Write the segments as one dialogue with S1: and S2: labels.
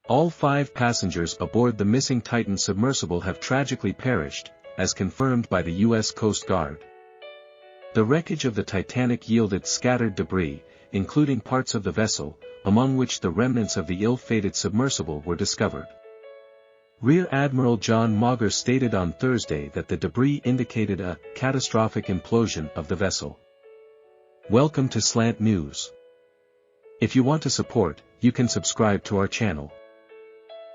S1: All 5 passengers aboard the missing Titan submersible have tragically perished, as confirmed by the U.S. Coast Guard. The wreckage of the Titanic yielded scattered debris, including parts of the vessel, among which the remnants of the ill-fated submersible were discovered. Rear Admiral John Mauger stated on Thursday that the debris indicated a catastrophic implosion of the vessel. Welcome to Slant News. If you want to support, you can subscribe to our channel.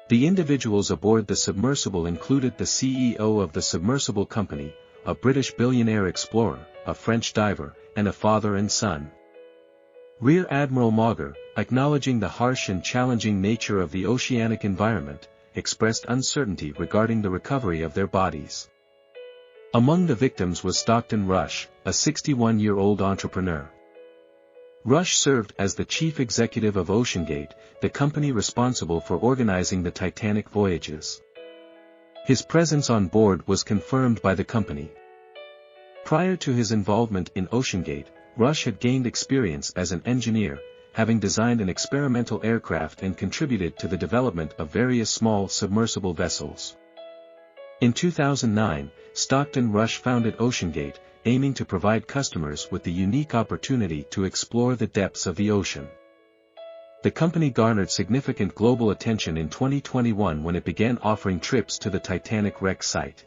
S1: The individuals aboard the submersible included the CEO of the submersible company, a British billionaire explorer, a French diver, and a father and son. Rear Admiral Mauger, acknowledging the harsh and challenging nature of the oceanic environment, expressed uncertainty regarding the recovery of their bodies. Among the victims was Stockton Rush, a 61-year-old entrepreneur. Rush served as the chief executive of OceanGate, the company responsible for organizing the Titanic voyages. His presence on board was confirmed by the company. Prior to his involvement in OceanGate, Rush had gained experience as an engineer, having designed an experimental aircraft and contributed to the development of various small submersible vessels. In 2009, Stockton Rush founded OceanGate, aiming to provide customers with the unique opportunity to explore the depths of the ocean. The company garnered significant global attention in 2021 when it began offering trips to the Titanic wreck site.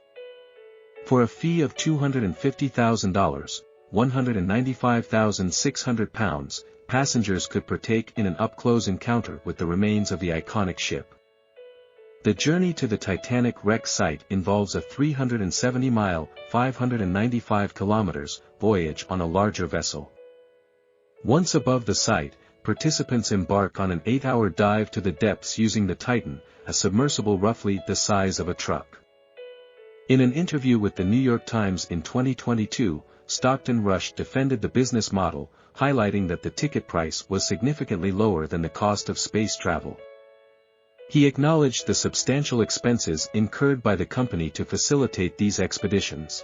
S1: For a fee of $250,000, £195,600, passengers could partake in an up-close encounter with the remains of the iconic ship. The journey to the Titanic wreck site involves a 370-mile (595 kilometers) voyage on a larger vessel. Once above the site, participants embark on an 8-hour dive to the depths using the Titan, a submersible roughly the size of a truck. In an interview with the New York Times in 2022, Stockton Rush defended the business model, highlighting that the ticket price was significantly lower than the cost of space travel. He acknowledged the substantial expenses incurred by the company to facilitate these expeditions.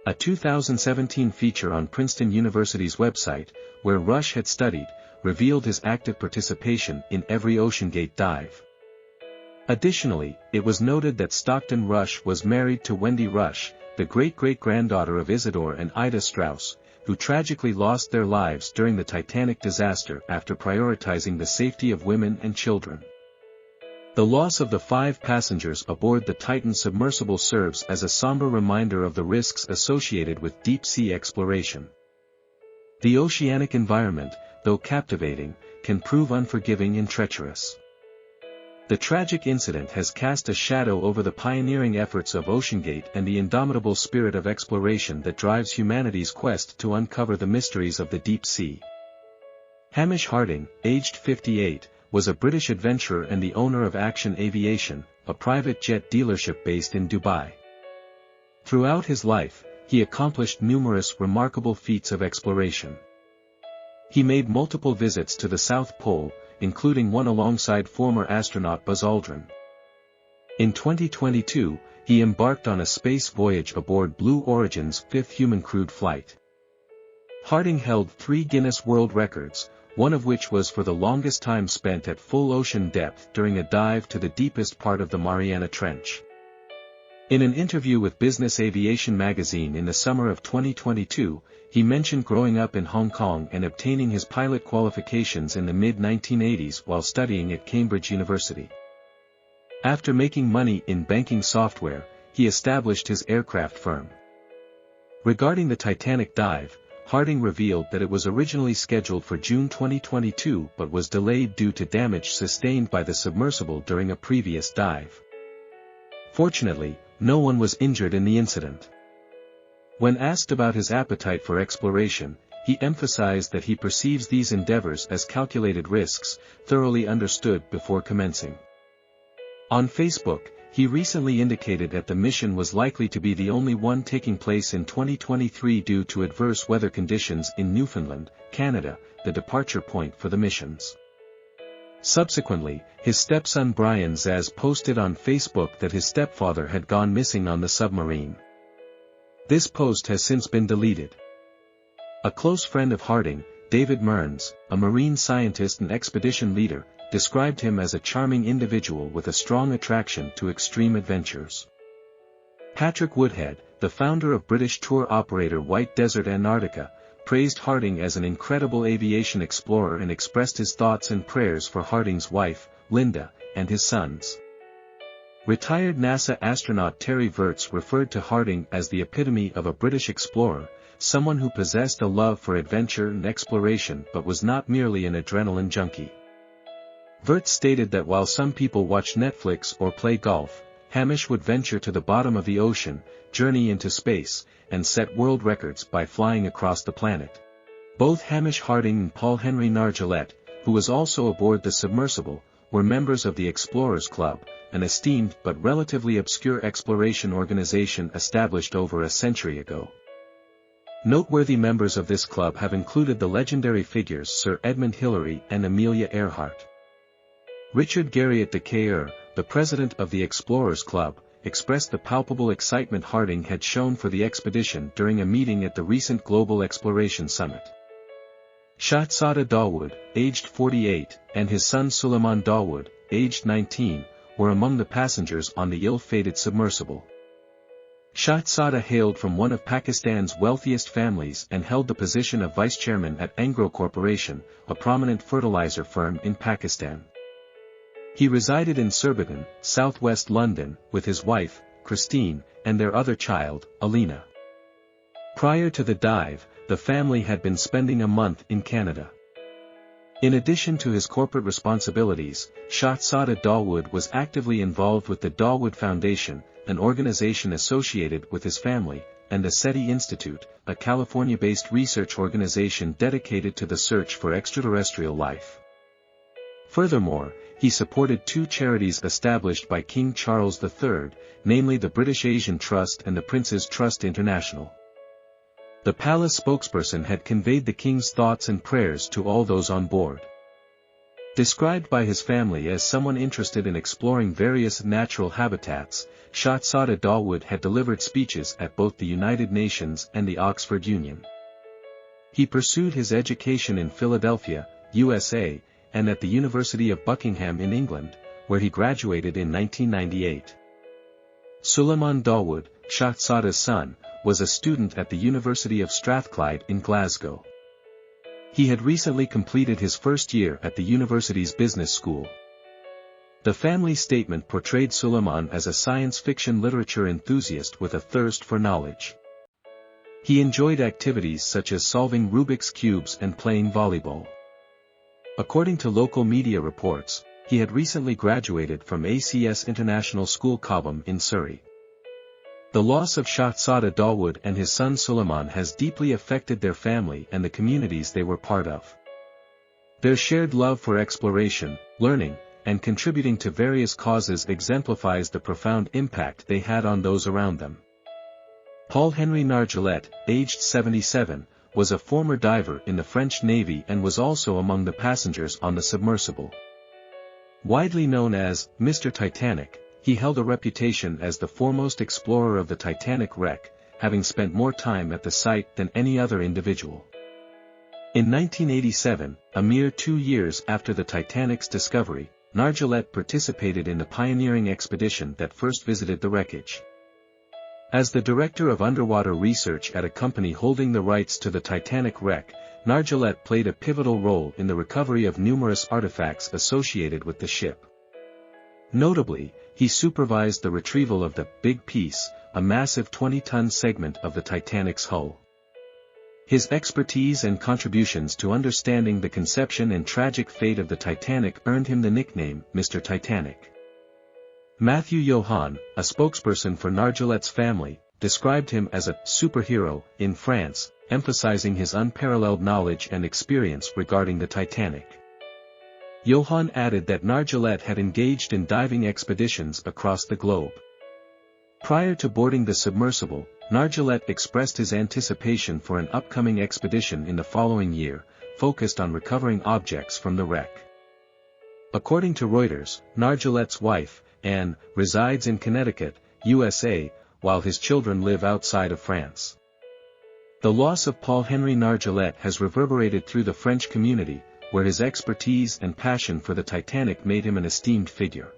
S1: A 2017 feature on Princeton University's website, where Rush had studied, revealed his active participation in every OceanGate dive. Additionally, it was noted that Stockton Rush was married to Wendy Rush, the great-great-granddaughter of Isidore and Ida Strauss, who tragically lost their lives during the Titanic disaster after prioritizing the safety of women and children. The loss of the 5 passengers aboard the Titan submersible serves as a somber reminder of the risks associated with deep-sea exploration. The oceanic environment, though captivating, can prove unforgiving and treacherous. The tragic incident has cast a shadow over the pioneering efforts of OceanGate and the indomitable spirit of exploration that drives humanity's quest to uncover the mysteries of the deep sea. Hamish Harding, aged 58, was a British adventurer and the owner of Action Aviation, a private jet dealership based in Dubai. Throughout his life, he accomplished numerous remarkable feats of exploration. He made multiple visits to the South Pole, including one alongside former astronaut Buzz Aldrin. In 2022, he embarked on a space voyage aboard Blue Origin's 5th human-crewed flight. Harding held 3 Guinness World Records, one of which was for the longest time spent at full ocean depth during a dive to the deepest part of the Mariana Trench. In an interview with Business Aviation magazine in the summer of 2022, he mentioned growing up in Hong Kong and obtaining his pilot qualifications in the mid-1980s while studying at Cambridge University. After making money in banking software, he established his aircraft firm. Regarding the Titanic dive, Harding revealed that it was originally scheduled for June 2022 but was delayed due to damage sustained by the submersible during a previous dive. Fortunately, no one was injured in the incident. When asked about his appetite for exploration, he emphasized that he perceives these endeavors as calculated risks, thoroughly understood before commencing. On Facebook, he recently indicated that the mission was likely to be the only one taking place in 2023 due to adverse weather conditions in Newfoundland, Canada, the departure point for the missions. Subsequently, his stepson Brian Zaz posted on Facebook that his stepfather had gone missing on the submarine. This post has since been deleted. A close friend of Harding, David Mearns, a marine scientist and expedition leader, described him as a charming individual with a strong attraction to extreme adventures. Patrick Woodhead, the founder of British tour operator White Desert Antarctica, praised Harding as an incredible aviation explorer and expressed his thoughts and prayers for Harding's wife, Linda, and his sons. Retired NASA astronaut Terry Virts referred to Harding as the epitome of a British explorer, someone who possessed a love for adventure and exploration but was not merely an adrenaline junkie. Virts stated that while some people watch Netflix or play golf, Hamish would venture to the bottom of the ocean, journey into space, and set world records by flying across the planet. Both Hamish Harding and Paul Henry Nargeolet, who was also aboard the Submersible, were members of the Explorers Club, an esteemed but relatively obscure exploration organization established over a century ago. Noteworthy members of this club have included the legendary figures Sir Edmund Hillary and Amelia Earhart. Richard Garriott de Caer, the president of the Explorers Club, expressed the palpable excitement Harding had shown for the expedition during a meeting at the recent Global Exploration Summit. Shahzada Dawood, aged 48, and his son Suleman Dawood, aged 19, were among the passengers on the ill-fated submersible. Shahzada hailed from one of Pakistan's wealthiest families and held the position of vice-chairman at Angro Corporation, a prominent fertilizer firm in Pakistan. He resided in Surbiton, southwest London, with his wife, Christine, and their other child, Alina. Prior to the dive, the family had been spending a month in Canada. In addition to his corporate responsibilities, Shahzada Dawood was actively involved with the Dawood Foundation, an organization associated with his family, and the SETI Institute, a California-based research organization dedicated to the search for extraterrestrial life. Furthermore, he supported two charities established by King Charles III, namely the British Asian Trust and the Prince's Trust International. The palace spokesperson had conveyed the king's thoughts and prayers to all those on board. Described by his family as someone interested in exploring various natural habitats, Shahzada Dawood had delivered speeches at both the United Nations and the Oxford Union. He pursued his education in Philadelphia, USA, and at the University of Buckingham in England, where he graduated in 1998. Suleman Dawood, Shahzada's son, was a student at the University of Strathclyde in Glasgow. He had recently completed his first year at the university's business school. The family statement portrayed Suleman as a science fiction literature enthusiast with a thirst for knowledge. He enjoyed activities such as solving Rubik's cubes and playing volleyball. According to local media reports, he had recently graduated from ACS International School Cobham in Surrey. The loss of Shahzada Dawood and his son Suleman has deeply affected their family and the communities they were part of. Their shared love for exploration, learning, and contributing to various causes exemplifies the profound impact they had on those around them. Paul Henry Nargeolet, aged 77, was a former diver in the French Navy and was also among the passengers on the submersible. Widely known as Mr. Titanic, he held a reputation as the foremost explorer of the Titanic wreck, having spent more time at the site than any other individual. In 1987, a mere 2 years after the Titanic's discovery, Nargeolet participated in the pioneering expedition that first visited the wreckage. As the director of underwater research at a company holding the rights to the Titanic wreck, Nargeolet played a pivotal role in the recovery of numerous artifacts associated with the ship. Notably, he supervised the retrieval of the Big Piece, a massive 20-ton segment of the Titanic's hull. His expertise and contributions to understanding the conception and tragic fate of the Titanic earned him the nickname Mr. Titanic. Matthew Johann, a spokesperson for Nargeolet's family, described him as a superhero in France, emphasizing his unparalleled knowledge and experience regarding the Titanic. Johann added that Nargeolet had engaged in diving expeditions across the globe. Prior to boarding the submersible, Nargeolet expressed his anticipation for an upcoming expedition in the following year, focused on recovering objects from the wreck. According to Reuters, Nargeolet's wife, Anne, resides in Connecticut, USA, while his children live outside of France. The loss of Paul Henry Nargeolet has reverberated through the French community, where his expertise and passion for the Titanic made him an esteemed figure.